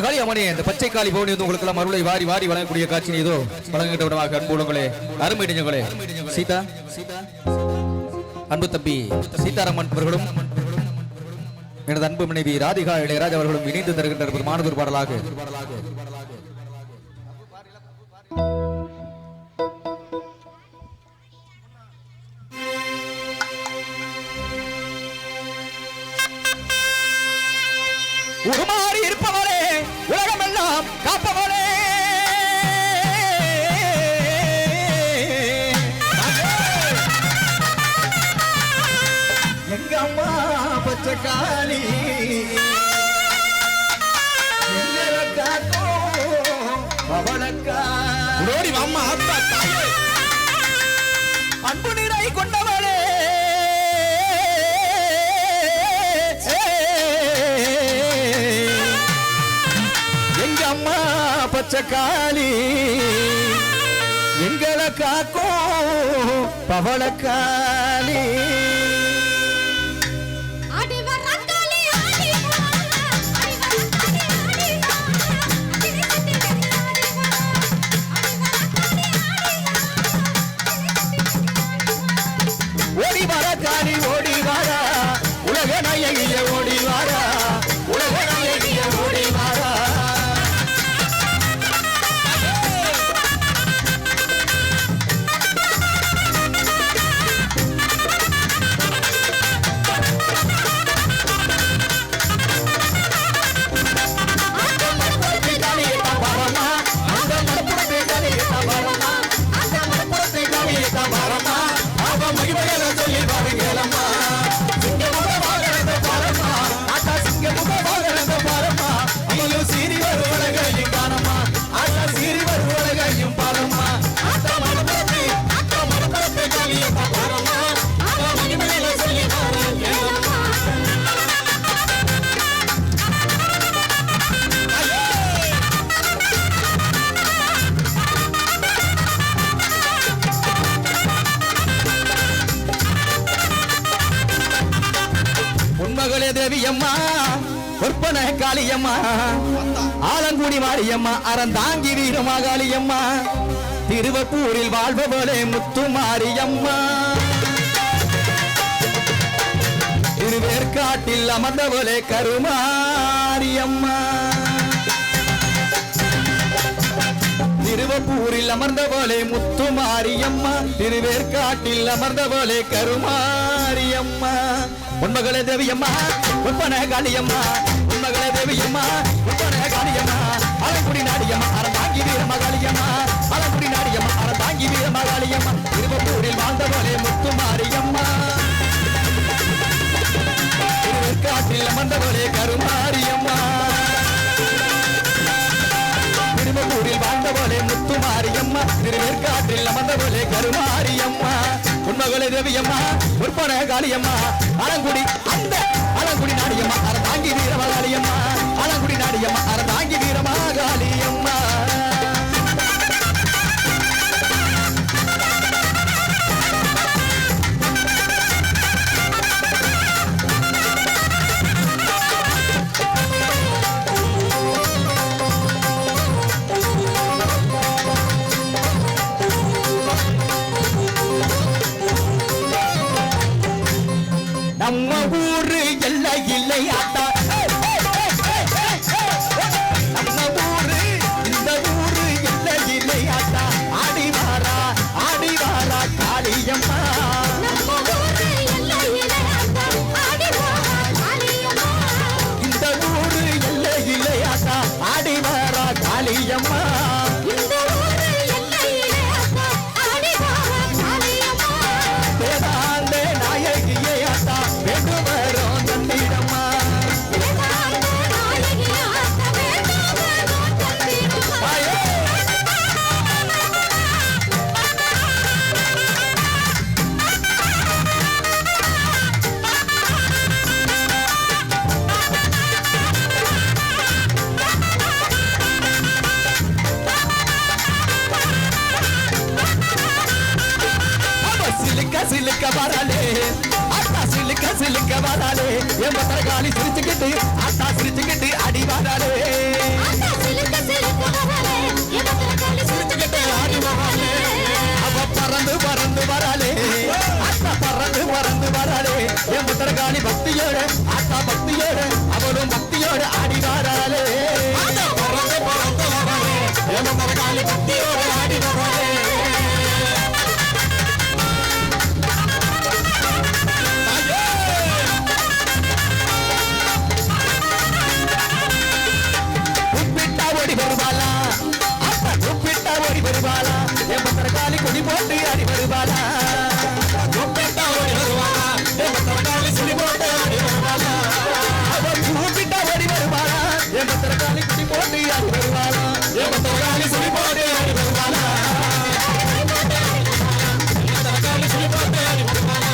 காளியம்மனே இந்த பச்சை காளி பவனி வந்து உங்களுக்கு எல்லாம் அருளை வாரி வாரி வழங்கக்கூடிய காட்சி இதோ வழங்கிட்ட விடமாக அன்புடங்களே அருமை நெஞ்சங்களே சீதா அன்பு தம்பி சீதாராமன் அவர்களும் எனது அன்பு மனைவி ராதிகா இளையராஜ் அவர்களும் இணைந்து தருகின்ற மாணவர் பாடலாக உருமாறி இருப்பவரே உலகமெல்லாம் காப்பவரே எங்க அம்மா பச்சை காளி அன்பு நிறை கொண்டவளே பச்சை காளி எங்களை காக்கும் பவளக்காளி ஓடி வர காளி ஓடி வாரா உலக நாயகிய ஓடி வாரா உலக நாயகிய ஓடி வாரா தேவியம்மா பொற்பன காளியம்மா ஆலங்குடி மாரியம்மா அறந்தாங்கி வீரமாகாளியம்மா திருவப்பூரில் வாழ்பவளே முத்து மாரியம்மா திருவேற்காட்டில் அமர்ந்தவளே கருமாரியம்மா திருவப்பூரில் அமர்ந்தவளே முத்து மாரியம்மா திருவேற்காட்டில் அமர்ந்தவளே கருமாரியம்மா உன்மகளே தேவியம்மா உற்பன காளியம்மா உன்மகளே தேவியம்மா உற்பன காளியம்மா அலங்குடி நாடியம்மா அறந்தாங்கி வீரமகாளியம்மா அலங்குடி நாடியம்மா அறந்தாங்கி வீரமகாளியம்மா திருவப்பூரில் வாழ்ந்தவளே முத்து மாரியம்மா திருவேற்காட்டில் அமர்ந்தவளே கருமாரியம்மா திருவப்பூரில் வாழ்ந்தவளே முத்து மாரியம்மா திருவேற்காட்டில் அமர்ந்தவளே கருமாரியம்மா உன்மகளே தேவியம்மா உற்பன காளியம்மா அலங்குடி அந்த அலங்குடி நாடியம்மா அறந்தாங்கி வீரமகாளியம்மா அலங்குடி நாடியம்மா அறந்தாங்கி வீரமகாளியம்மா நம்ம ஊரு எல்லை இல்லை ஆட்டா நம்ம ஊரு இந்த ஊரு எல்லை இல்லை ஆட்டா ஆடிவாரா காளியம்மா இந்த ஊரு எல்லை இல்லை ஆட்டா ஆடிவாரா காளியம்மா சிலுக்க வராலே அட்டா சிலுக்க வராலே என் பத்திர காலி சிரிச்சுக்கிட்டு அட்டா சிரிச்சுக்கிட்டு அடி வராலே என் பத்திரகாளி பக்தியோடு ஆத்தா பக்தியோடு அவளும் பக்தியோடு ஆடி வாராளே என் பத்திரகாளி பக்தியோடு ஆடி வாராளே ஓடி வருவாளா அப்ப கூப்பிட்டா ஓடி வருவாளா என் பத்திரகாளி கொடி போட்டு ஆடி வருவாளா கூப்பிட்டா ஓடி வருவாளா என் பத்திரகாளி கொடி போட்டு ஆடி வருவாளா அவ கூப்பிட்டா ஓடி வருவாளா என் பத்திரகாளி கொடி போட்டு ஆடி வருவாளா என் பத்திரகாளி கொடி போட்டு ஆடி வருவாளா பத்திரகாளி கொடி போட்டு ஆடி வருவாளா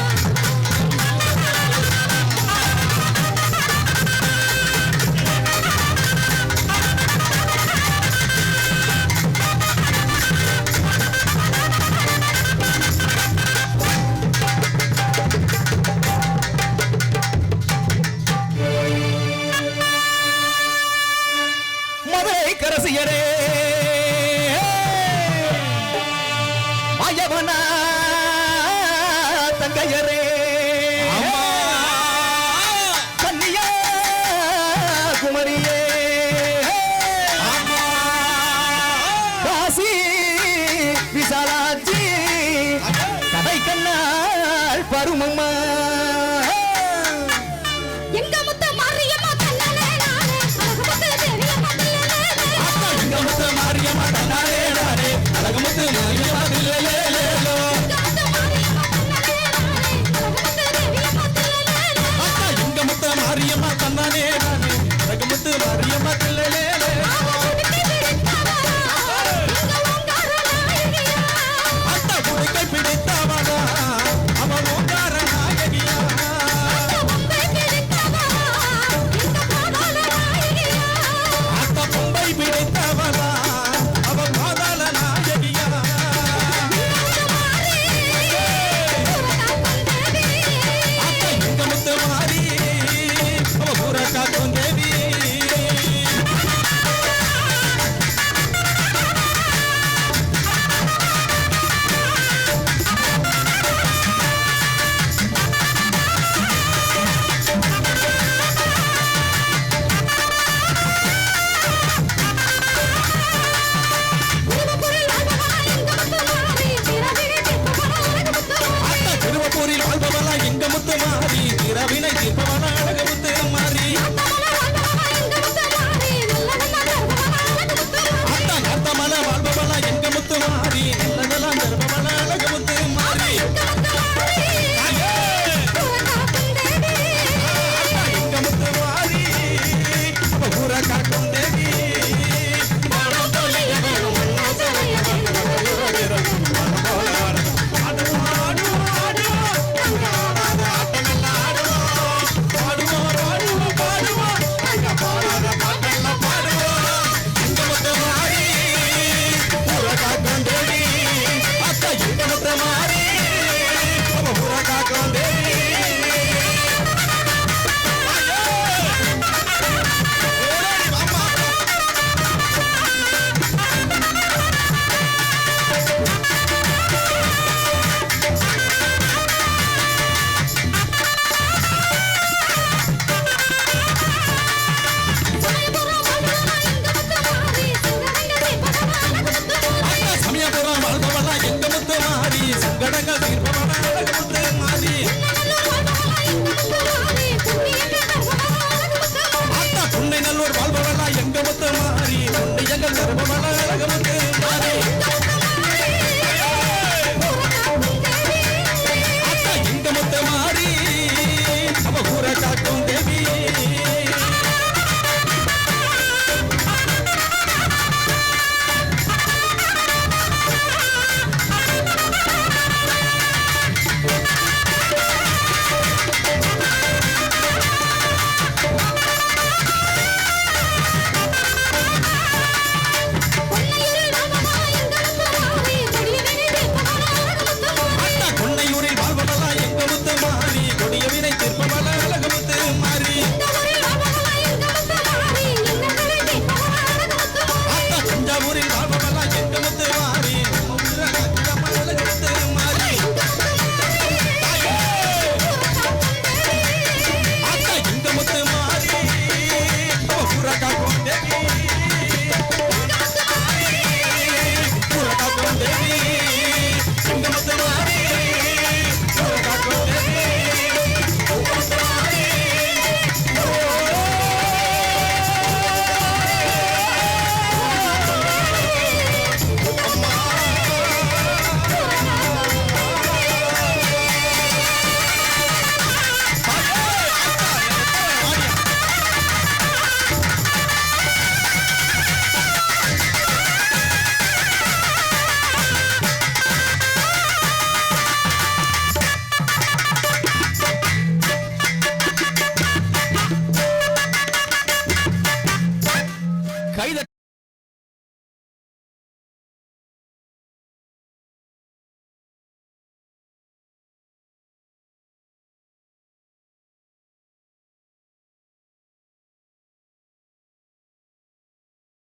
கைதட்ட